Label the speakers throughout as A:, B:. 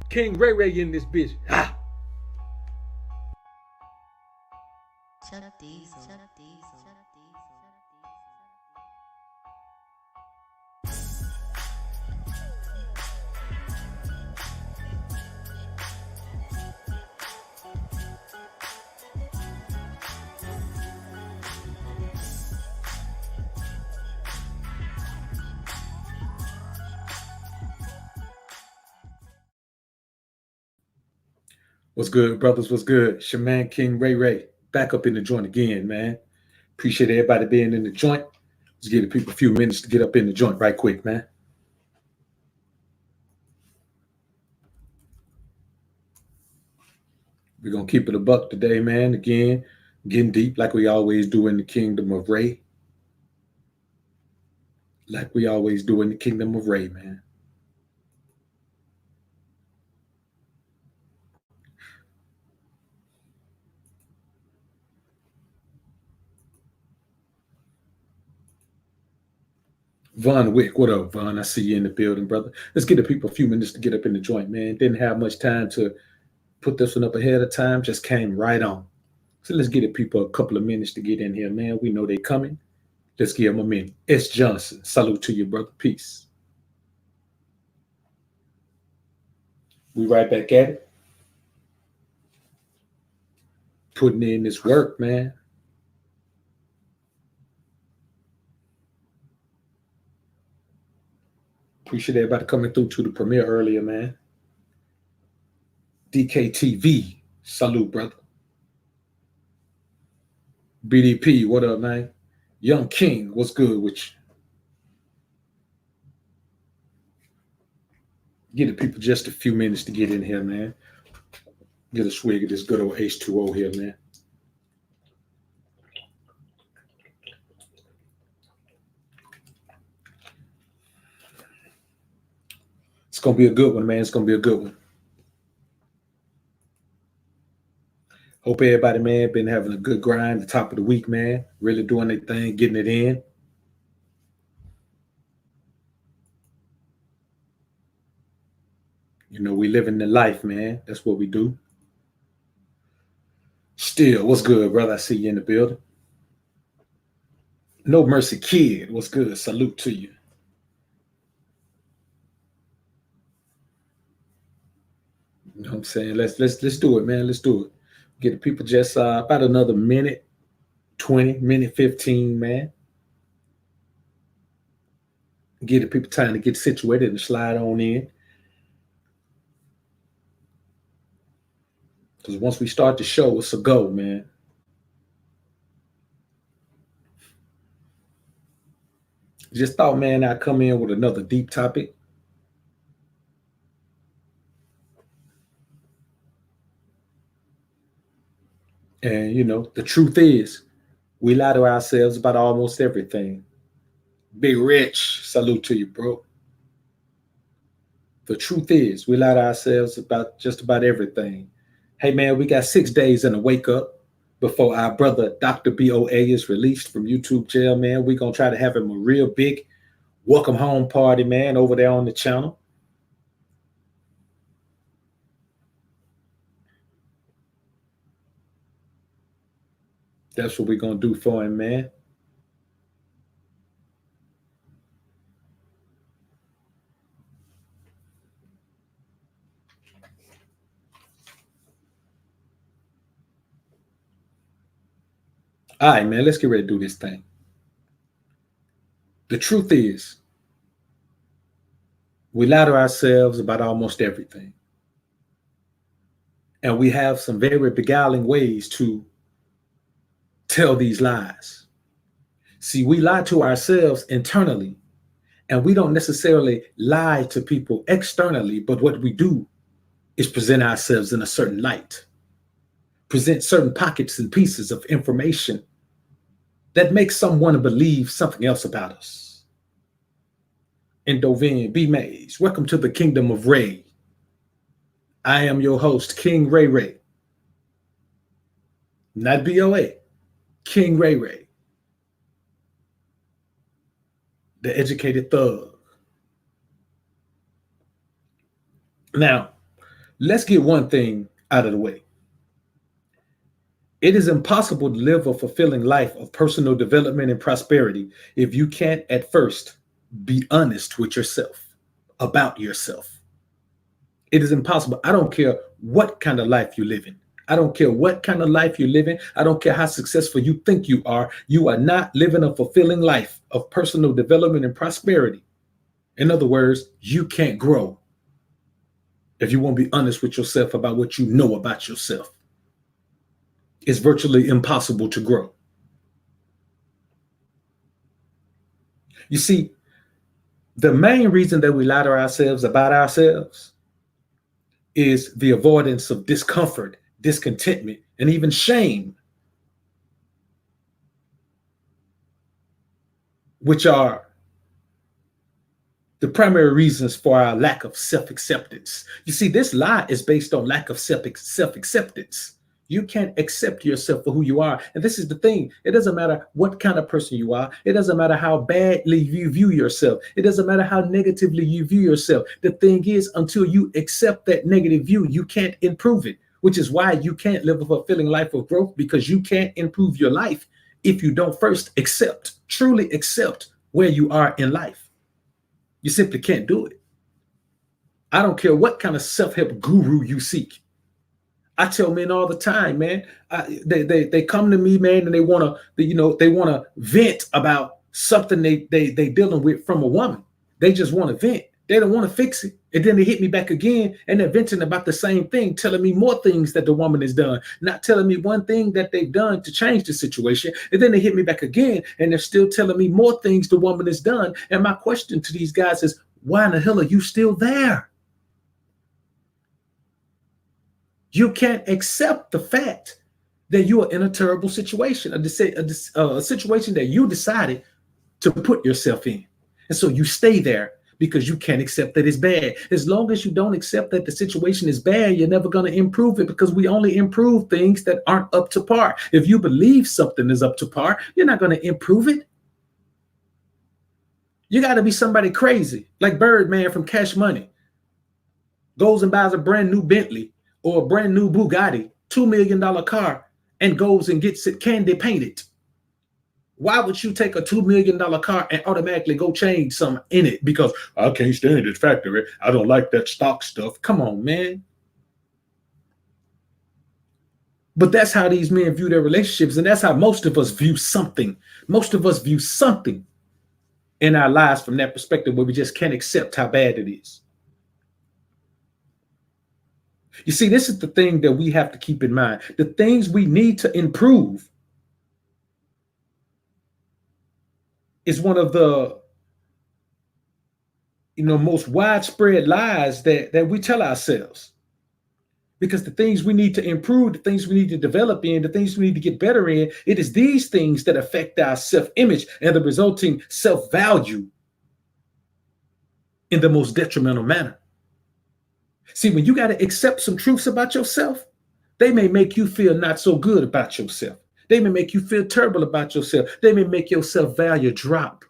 A: King Ray Ray in this bitch. Ha! What's good, brothers? What's good? It's your man, King Ray Ray. Back up in the joint again, man. Appreciate everybody being in the joint. Let's give the people a few minutes to get up in the joint right quick, man. We're going to keep it a buck today, man. Again, getting deep like we always do in the kingdom of Ray. Like we always do in the kingdom of Ray, man. Von Wick, what up, Von? I see you in the building, brother. Let's give the people a few minutes to get up in the joint, man. Didn't have much time to put this one up ahead of time, just came right on. So let's give the people a couple of minutes to get in here, man. We know they coming. Let's give them a minute. S. Johnson, salute to you, brother. Peace. We right back at it. Putting in this work, man. Appreciate everybody coming through to the premiere earlier, man. DKTV, salute, brother. BDP, what up, man? Young King, what's good with you? Give the people just a few minutes to get in here, man. Get a swig of this good old H2O here, man. It's going to be a good one, man. It's going to be a good one. Hope everybody, man, been having a good grind the top of the week, man. Really doing their thing, getting it in. You know, we living the life, man. That's what we do. Still, what's good, brother? I see you in the building. No Mercy Kid, what's good? Salute to you. You know what I'm saying? Let's do it, man. Let's do it. Get the people just about another minute, 20, minute 15, man. Get the people time to get situated and slide on in. Because once we start the show, it's a go, man. Just thought, man, I'd come in with another deep topic. And, you know, the truth is, we lie to ourselves about almost everything. Be rich. Salute to you, bro. The truth is, we lie to ourselves about just about everything. Hey, man, we got 6 days in a wake up before our brother Dr. BOA is released from YouTube jail, man. We're going to try to have him a real big welcome home party, man, over there on the channel. That's what we're going to do for him, man. All right, man, let's get ready to do this thing. The truth is, we lie to ourselves about almost everything. And we have some very beguiling ways to tell these lies. See, we lie to ourselves internally, and we don't necessarily lie to people externally, but what we do is present ourselves in a certain light, present certain pockets and pieces of information that makes someone believe something else about us. Endovin B. Mays, welcome to the kingdom of Ray. I am your host, King Ray Ray. Not BOA, King Ray Ray, the educated thug. Now, Let's get one thing out of the way. It is impossible to live a fulfilling life of personal development and prosperity if you can't at first be honest with yourself about yourself. It is impossible. I don't care what kind of life you live in. I don't care what kind of life you're living. I don't care how successful you think you are. You are not living a fulfilling life of personal development and prosperity. In other words, you can't grow if you won't be honest with yourself about what you know about yourself. It's virtually impossible to grow. You see, the main reason that we lie to ourselves about ourselves is the avoidance of discomfort, discontentment, and even shame, which are the primary reasons for our lack of self-acceptance. You see, this lie is based on lack of self-acceptance. You can't accept yourself for who you are. And this is the thing. It doesn't matter what kind of person you are. It doesn't matter how badly you view yourself. It doesn't matter how negatively you view yourself. The thing is, until you accept that negative view, you can't improve it, which is why you can't live a fulfilling life of growth, because you can't improve your life if you don't first accept, truly accept where you are in life. You simply can't do it. I don't care what kind of self-help guru you seek. I tell men all the time, man. They come to me, man, and they want to vent about something they dealing with from a woman. They just want to vent. They don't want to fix it. And then they hit me back again, and they're venting about the same thing, telling me more things that the woman has done, not telling me one thing that they've done to change the situation. And then they hit me back again, and they're still telling me more things the woman has done. And my question to these guys is, why in the hell are you still there? You can't accept the fact that you are in a terrible situation, a situation that you decided to put yourself in. And so you stay there because you can't accept that it's bad. As long as you don't accept that the situation is bad, you're never going to improve it, because we only improve things that aren't up to par. If you believe something is up to par, you're not going to improve it. You got to be somebody crazy, like Birdman from Cash Money. Goes and buys a brand new Bentley or a brand new Bugatti, $2 million car, and goes and gets it candy painted. Why would you take a $2 million car and automatically go change something in it? Because I can't stand this factory. I don't like that stock stuff. Come on, man. But that's how these men view their relationships. And that's how most of us view something. Most of us view something in our lives from that perspective, where we just can't accept how bad it is. You see, this is the thing that we have to keep in mind. The things we need to improve is one of the most widespread lies that we tell ourselves. Because the things we need to improve, the things we need to develop in, the things we need to get better in, it is these things that affect our self-image and the resulting self-value in the most detrimental manner. See, when you got to accept some truths about yourself, they may make you feel not so good about yourself. They may make you feel terrible about yourself. They may make your self-value drop.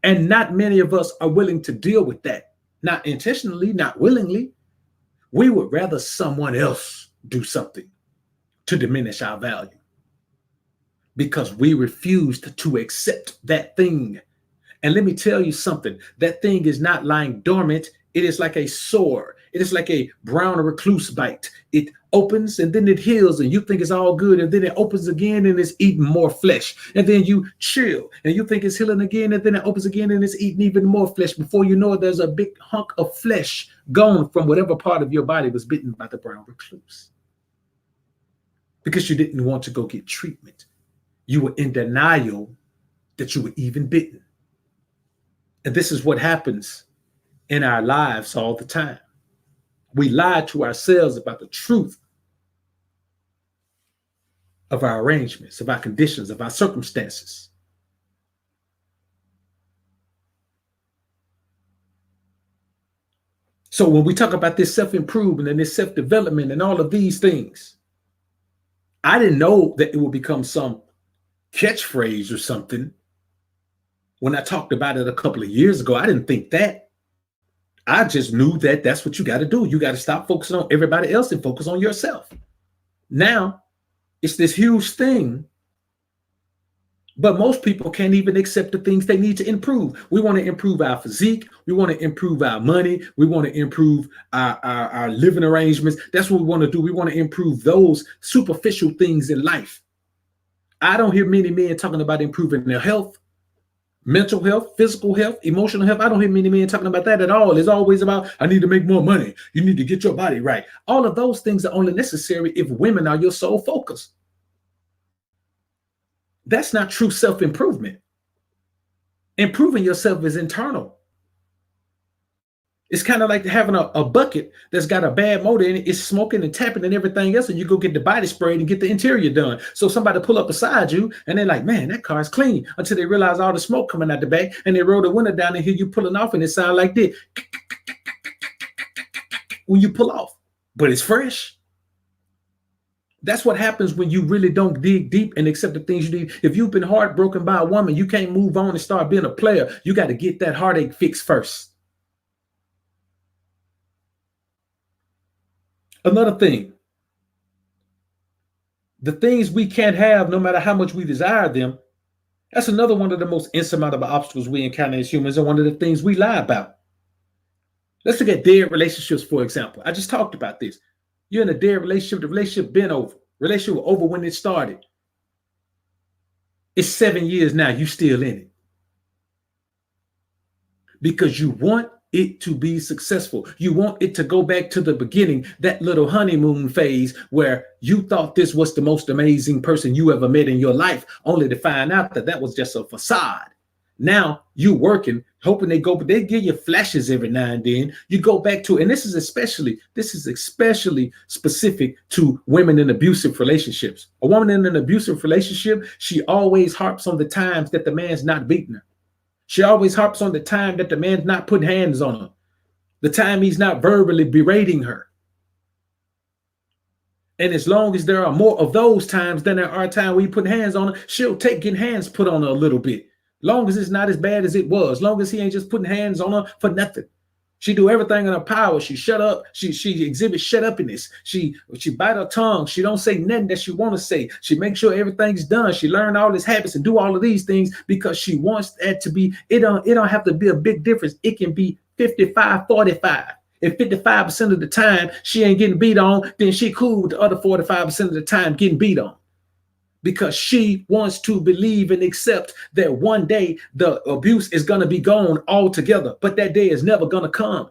A: And not many of us are willing to deal with that. Not intentionally, not willingly. We would rather someone else do something to diminish our value, because we refused to accept that thing. And let me tell you something, that thing is not lying dormant. It is like a sore. It is like a brown recluse bite. It opens and then it heals, and you think it's all good, and then it opens again and it's eating more flesh. And then you chill and you think it's healing again, and then it opens again and it's eating even more flesh. Before you know it, there's a big hunk of flesh gone from whatever part of your body was bitten by the brown recluse. Because you didn't want to go get treatment. You were in denial that you were even bitten. And this is what happens in our lives all the time. We lie to ourselves about the truth of our arrangements, of our conditions, of our circumstances. So when we talk about this self-improvement and this self-development and all of these things, I didn't know that it would become some catchphrase or something. When I talked about it a couple of years ago, I didn't think that. I just knew that that's what you got to do. You got to stop focusing on everybody else and focus on yourself. Now, it's this huge thing, but most people can't even accept the things they need to improve. We want to improve our physique. We want to improve our money. We want to improve our living arrangements. That's what we want to do. We want to improve those superficial things in life. I don't hear many men talking about improving their health, mental health, physical health, emotional health. I don't hear many men talking about that at all. It's always about, I need to make more money. You need to get your body right. All of those things are only necessary if women are your sole focus. That's not true self-improvement. Improving yourself is internal. It's kind of like having a bucket that's got a bad motor in it. It's smoking and tapping and everything else, and you go get the body sprayed and get the interior done. So somebody pull up beside you, and they're like, man, that car's clean, until they realize all the smoke coming out the back, and they roll the window down and hear you pulling off, and it sounds like this when you pull off. But it's fresh. That's what happens when you really don't dig deep and accept the things you need. If you've been heartbroken by a woman, you can't move on and start being a player. You got to get that heartache fixed first. Another thing, the things we can't have, no matter how much we desire them, that's another one of the most insurmountable obstacles we encounter as humans, and one of the things we lie about. Let's look at dead relationships, for example. I just talked about this. You're in a dead relationship. The relationship been over. Relationship was over when it started. It's 7 years now. You still in it. Because you want it to be successful. You want it to go back to the beginning, that little honeymoon phase where you thought this was the most amazing person you ever met in your life, only to find out that that was just a facade. Now you working, hoping they go, but they give you flashes every now and then. You go back to, and this is especially specific to women in abusive relationships. A woman in an abusive relationship, she always harps on the times that the man's not beating her. She always harps on the time that the man's not putting hands on her, the time he's not verbally berating her. And as long as there are more of those times than there are times where you put hands on her, she'll take getting hands put on her a little bit. Long as it's not as bad as it was, long as he ain't just putting hands on her for nothing. She do everything in her power. She shut up. She exhibits shut upiness. She bite her tongue. She don't say nothing that she want to say. She makes sure everything's done. She learn all his habits and do all of these things because she wants that to be, it don't have to be a big difference. It can be 55-45. If 55% of the time she ain't getting beat on, then she cool with the other 45% of the time getting beat on. Because she wants to believe and accept that one day the abuse is going to be gone altogether, but that day is never going to come.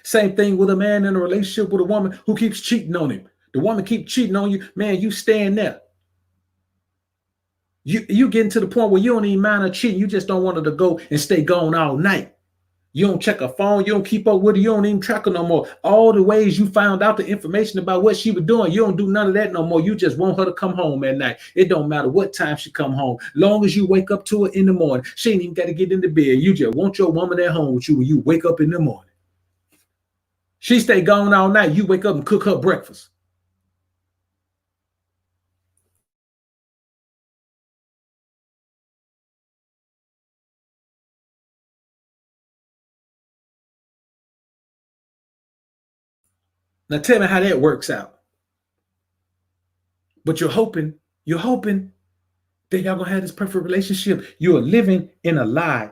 A: Same thing with a man in a relationship with a woman who keeps cheating on him. The woman keeps cheating on you, man, you stand there. You getting to the point where you don't even mind her cheating. You just don't want her to go and stay gone all night. You don't check her phone. You don't keep up with her. You don't even track her no more. All the ways you found out the information about what she was doing, you don't do none of that no more. You just want her to come home at night. It don't matter what time she come home. Long as you wake up to her in the morning, she ain't even got to get into bed. You just want your woman at home with you when you wake up in the morning. She stay gone all night. You wake up and cook her breakfast. Now tell me how that works out. But you're hoping that y'all gonna have this perfect relationship. You are living in a lie,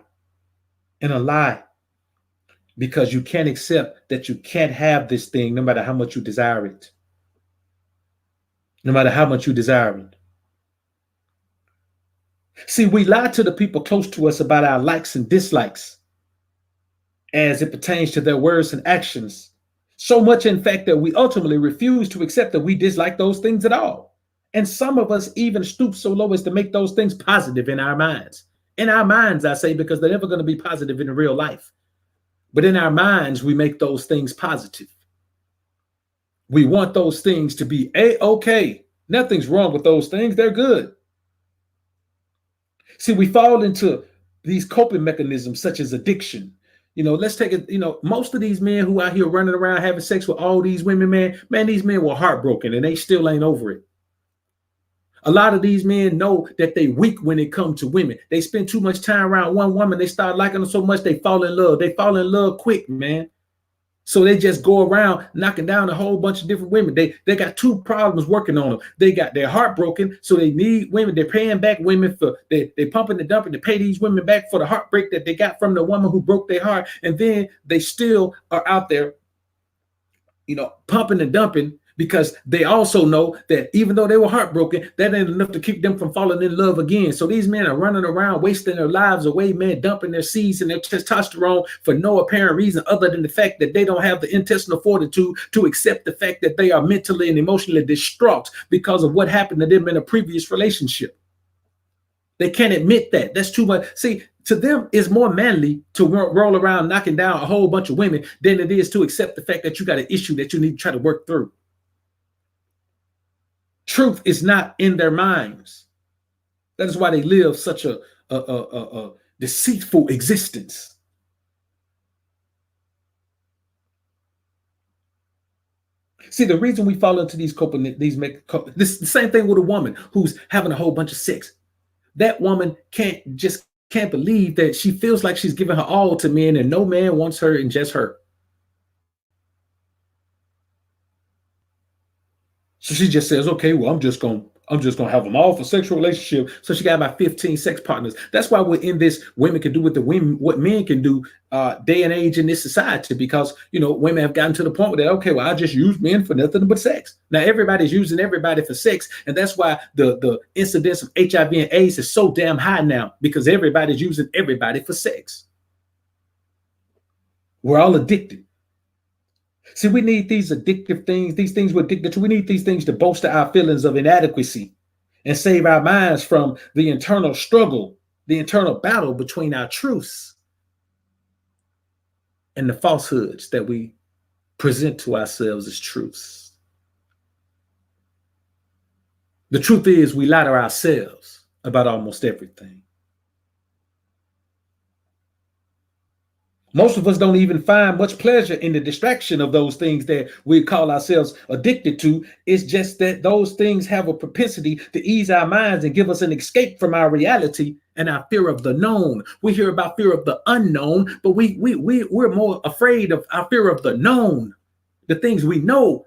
A: because you can't accept that you can't have this thing no matter how much you desire it. No matter how much you desire it. See, we lie to the people close to us about our likes and dislikes as it pertains to their words and actions. So much, in fact, that we ultimately refuse to accept that we dislike those things at all. And some of us even stoop so low as to make those things positive in our minds. In our minds, I say, because they're never going to be positive in real life. But in our minds, we make those things positive. We want those things to be A-okay. Nothing's wrong with those things. They're good. See, we fall into these coping mechanisms such as addiction. Let's take it, most of these men who out here running around having sex with all these women, man, these men were heartbroken and they still ain't over it. A lot of these men know that they weak when it comes to women. They spend too much time around one woman. They start liking her so much they fall in love. They fall in love quick, man. So they just go around knocking down a whole bunch of different women. They got two problems working on them. They got their heart broken, so they need women. They're paying back women for they pumping and dumping to pay these women back for the heartbreak that they got from the woman who broke their heart. And then they still are out there, pumping and dumping, because they also know that even though they were heartbroken, that ain't enough to keep them from falling in love again. So these men are running around wasting their lives away, man, dumping their seeds and their testosterone for no apparent reason other than the fact that they don't have the intestinal fortitude to accept the fact that they are mentally and emotionally distraught because of what happened to them in a previous relationship. They can't admit that. That's too much. See, to them, it's more manly to roll around knocking down a whole bunch of women than it is to accept the fact that you got an issue that you need to try to work through. Truth is not in their minds. That is why they live such a deceitful existence. See, the reason we fall into this the same thing with a woman who's having a whole bunch of sex. That woman can't believe that she feels like she's giving her all to men and no man wants her and just her. So she just says, okay, well, I'm just gonna have them all for sexual relationship. So she got about 15 sex partners. That's why we're in this. Women can do what men can do day and age in this society, because women have gotten to the point where okay, well, I just use men for nothing but sex. Now everybody's using everybody for sex, and that's why the incidence of HIV and AIDS is so damn high now, because everybody's using everybody for sex. We're all addicted. See, we need these addictive things, these things we're addicted to. We need these things to bolster our feelings of inadequacy and save our minds from the internal struggle, the internal battle between our truths and the falsehoods that we present to ourselves as truths. The truth is, we lie to ourselves about almost everything. Most of us don't even find much pleasure in the distraction of those things that we call ourselves addicted to. It's just that those things have a propensity to ease our minds and give us an escape from our reality and our fear of the known. We hear about fear of the unknown, but we're more afraid of our fear of the known. The things we know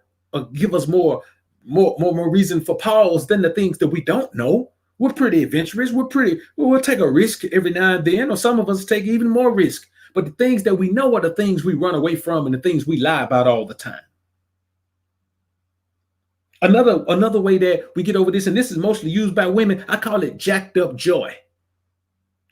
A: give us more reason for pause than the things that we don't know. We're pretty adventurous. We'll take a risk every now and then, or some of us take even more risk. But the things that we know are the things we run away from and the things we lie about all the time. Another way that we get over this, and this is mostly used by women, I call it jacked up joy.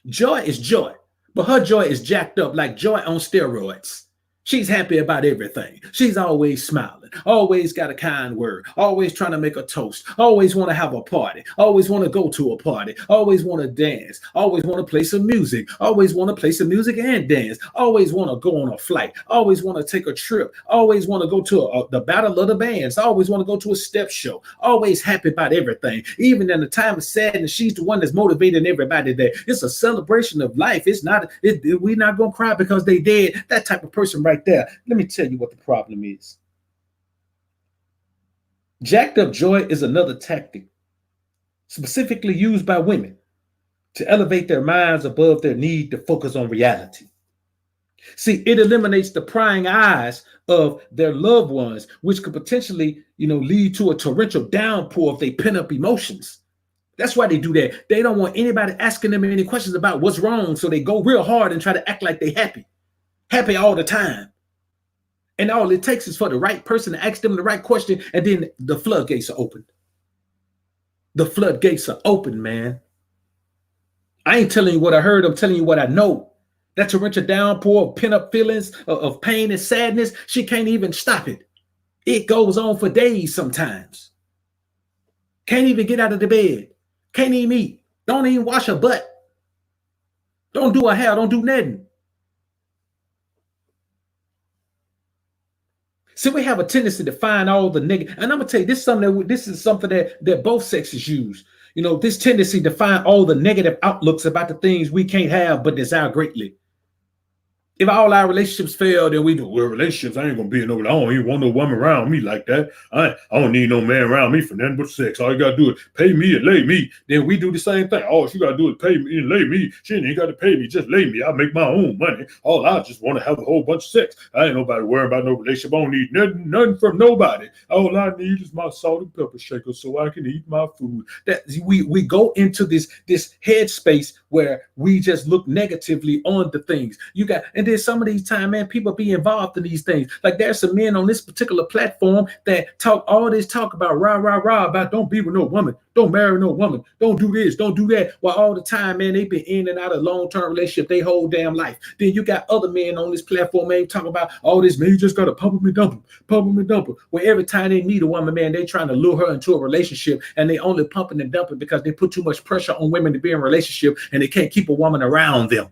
A: Joy is joy, but her joy is jacked up, like joy on steroids. She's happy about everything. She's always smiling, always got a kind word, always trying to make a toast, always want to have a party, always want to go to a party, always want to dance, always want to play some music, always want to play some music and dance, always want to go on a flight, always want to take a trip, always want to go to the battle of the bands, always want to go to a step show, always happy about everything. Even in the time of sadness, she's the one that's motivating everybody there. It's a celebration of life. We're not going to cry because they dead. That type of person right there. Let me tell you what the problem is. Jacked up joy is another tactic specifically used by women to elevate their minds above their need to focus on reality. See, it eliminates the prying eyes of their loved ones, which could potentially, lead to a torrential downpour of their pent-up emotions. That's why they do that. They don't want anybody asking them any questions about what's wrong, so they go real hard and try to act like they're happy all the time. And all it takes is for the right person to ask them the right question, and then the floodgates are open. The floodgates are open, man. I ain't telling you what I heard. I'm telling you what I know. That torrential downpour of pent-up feelings of pain and sadness, she can't even stop it. It goes on for days sometimes. Can't even get out of the bed. Can't even eat. Don't even wash her butt. Don't do her hair. Don't do nothing. See, we have a tendency to find all the negative, and I'm gonna tell you, this is something that both sexes use. This tendency to find all the negative outlooks about the things we can't have but desire greatly. If all our relationships fail, then we do, well, relationships, I ain't gonna be in no, I don't even want no woman around me like that. I don't need no man around me for nothing but sex. All you gotta do is pay me and lay me. Then we do the same thing. All she gotta do is pay me and lay me. She ain't gotta pay me, just lay me. I make my own money. All I just want to have a whole bunch of sex. I ain't nobody worrying about no relationship. I don't need nothing from nobody. All I need is my salt and pepper shaker so I can eat my food. That we go into this headspace where we just look negatively on the things. And then some of these time, man, people be involved in these things. Like there's some men on this particular platform that talk all this talk about rah, rah, rah, about don't be with no woman, don't marry no woman, don't do this, don't do that. While all the time, man, they've been in and out of long-term relationship their whole damn life. Then you got other men on this platform, man, talking about all this, man, you just gotta pump them and dump them, pump them and dump them. Where every time they meet a woman, man, they trying to lure her into a relationship, and they only pumping and dumping because they put too much pressure on women to be in a relationship, and they can't keep a woman around them.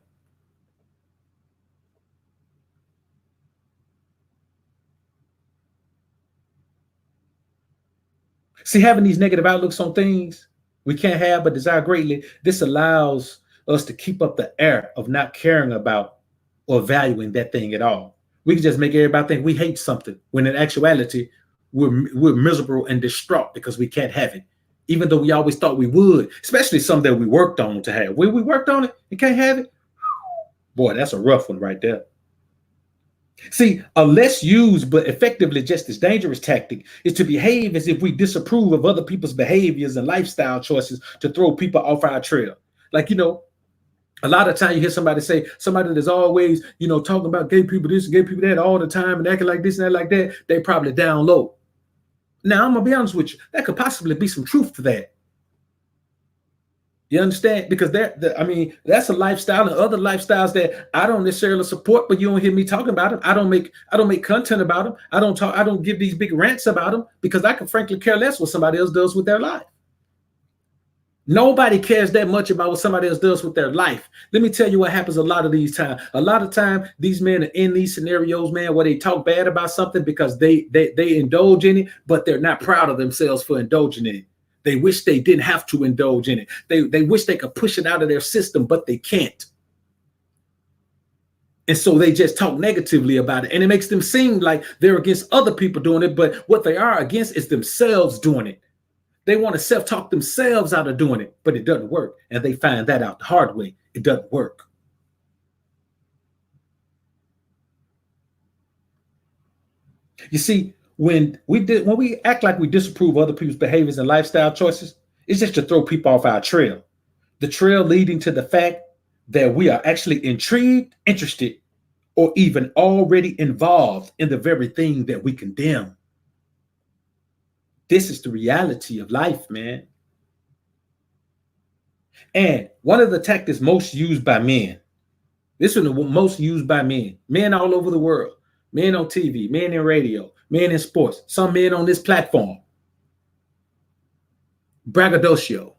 A: See, having these negative outlooks on things we can't have but desire greatly, this allows us to keep up the air of not caring about or valuing that thing at all. We can just make everybody think we hate something when in actuality, we're miserable and distraught because we can't have it, even though we always thought we would, especially something that we worked on to have. When we worked on it and can't have it, boy, that's a rough one right there. See, a less used but effectively just as dangerous tactic is to behave as if we disapprove of other people's behaviors and lifestyle choices to throw people off our trail. Like, a lot of time you hear somebody say, somebody that's always, talking about gay people this and gay people that all the time and acting like this and that like that, they probably down low. Now, I'm going to be honest with you. That could possibly be some truth to that. You understand? Because that's a lifestyle and other lifestyles that I don't necessarily support, but you don't hear me talking about them. I don't make content about them. I don't give these big rants about them because I can frankly care less what somebody else does with their life. Nobody cares that much about what somebody else does with their life. Let me tell you what happens a lot of these times. A lot of time, these men are in these scenarios, man, where they talk bad about something because they indulge in it, but they're not proud of themselves for indulging in it. They wish they didn't have to indulge in it. They wish they could push it out of their system, but they can't. And so they just talk negatively about it. And it makes them seem like they're against other people doing it, but what they are against is themselves doing it. They want to self-talk themselves out of doing it, but it doesn't work. And they find that out the hard way. It doesn't work. You see, when we act like we disapprove of other people's behaviors and lifestyle choices, it's just to throw people off our trail. The trail leading to the fact that we are actually intrigued, interested, or even already involved in the very thing that we condemn. This is the reality of life, man. And one of the tactics most used by men, this is the most used by men all over the world, men on TV, men in radio, men in sports, some men on this platform. Braggadocio.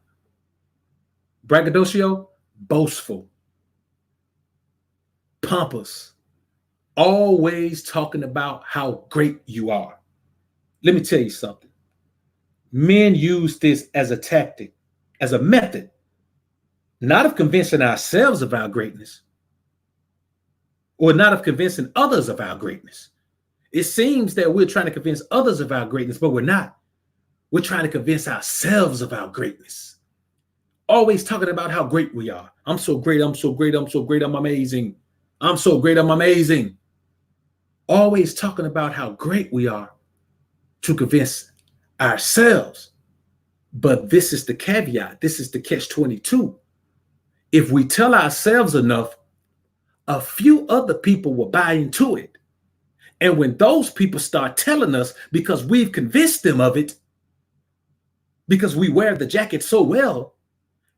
A: Braggadocio, boastful, pompous, always talking about how great you are. Let me tell you something. Men use this as a tactic, as a method, not of convincing ourselves of our greatness, or not of convincing others of our greatness. It seems that we're trying to convince others of our greatness, but we're not. We're trying to convince ourselves of our greatness. Always talking about how great we are. I'm so great, I'm so great, I'm so great, I'm amazing. I'm so great, I'm amazing. Always talking about how great we are to convince ourselves. But this is the caveat. This is the catch-22. If we tell ourselves enough, a few other people will buy into it. And when those people start telling us because we've convinced them of it, because we wear the jacket so well,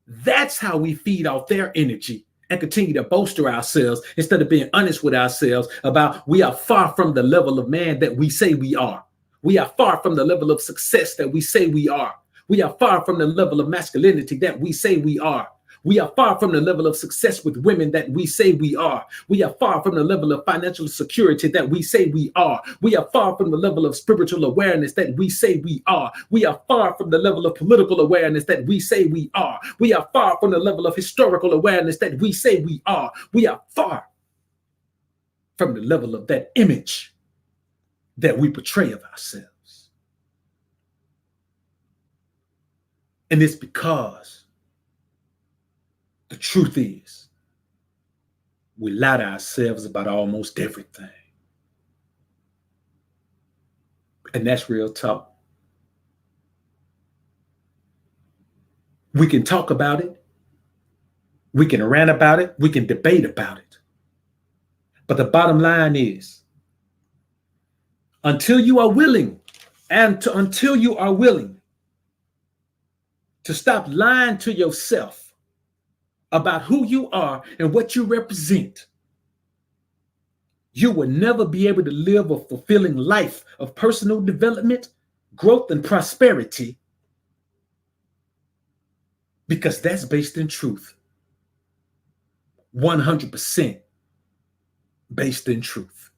A: that's how we feed off their energy and continue to bolster ourselves instead of being honest with ourselves about we are far from the level of man that we say we are. We are far from the level of success that we say we are. We are far from the level of masculinity that we say we are. We are far from the level of success with women that we say we are. We are far from the level of financial security that we say we are. We are far from the level of spiritual awareness that we say we are. We are far from the level of political awareness that we say we are. We are far from the level of historical awareness that we say we are. We are far. from the level of that image that we portray of ourselves. And it's because the truth is we lie to ourselves about almost everything. And that's real talk. We can talk about it. We can rant about it. We can debate about it. But the bottom line is, until you are willing to stop lying to yourself about who you are and what you represent, you will never be able to live a fulfilling life of personal development, growth, and prosperity, because that's based in truth. 100% based in truth.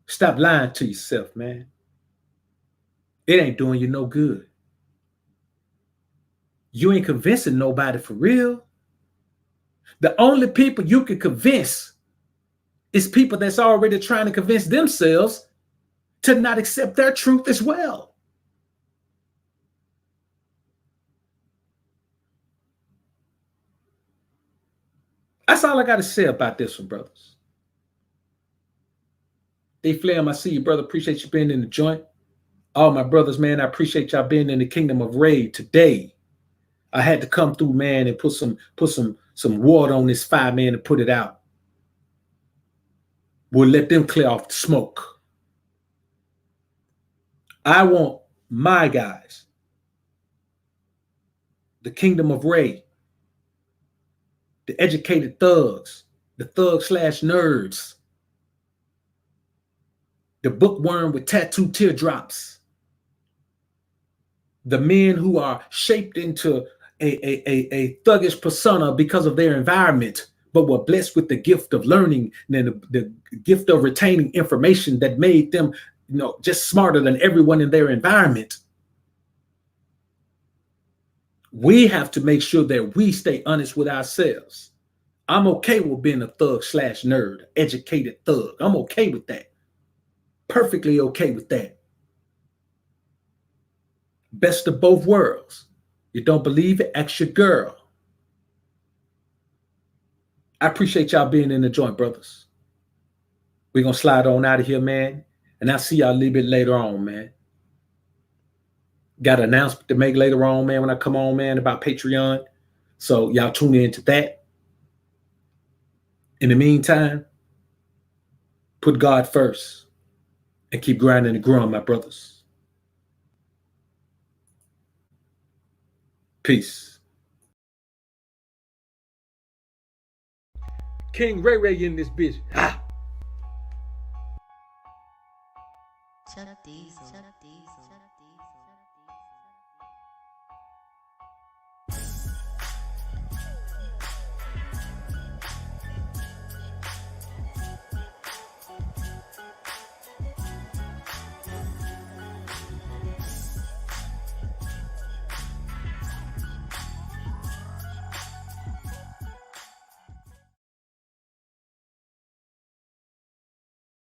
A: Stop lying to yourself, man. It ain't doing you no good. You ain't convincing nobody for real. The only people you can convince is people that's already trying to convince themselves to not accept their truth as well. That's all I got to say about this one, brothers. D-Flam, I see you, brother. Appreciate you being in the joint. All my brothers, man, I appreciate y'all being in the kingdom of Raid today. I had to come through, man, and put some water on this fire, man, and put it out. We'll let them clear off the smoke. I want my guys, the kingdom of Raid, the educated thugs, the thug/nerds, the bookworm with tattooed teardrops, the men who are shaped into a thuggish persona because of their environment, but were blessed with the gift of learning and the gift of retaining information that made them, just smarter than everyone in their environment. We have to make sure that we stay honest with ourselves. I'm okay with being a thug/nerd, educated thug. I'm okay with that. Perfectly okay with that. Best of both worlds. You don't believe it? Ask your girl. I appreciate y'all being in the joint, brothers. We're going to slide on out of here, man. And I'll see y'all a little bit later on, man. Got an announcement to make later on, man, when I come on, man, about Patreon. So y'all tune in to that. In the meantime, put God first and keep grinding and growing, my brothers. Peace. King Ray Ray in this bitch. Ha!
B: Chuck Diesel.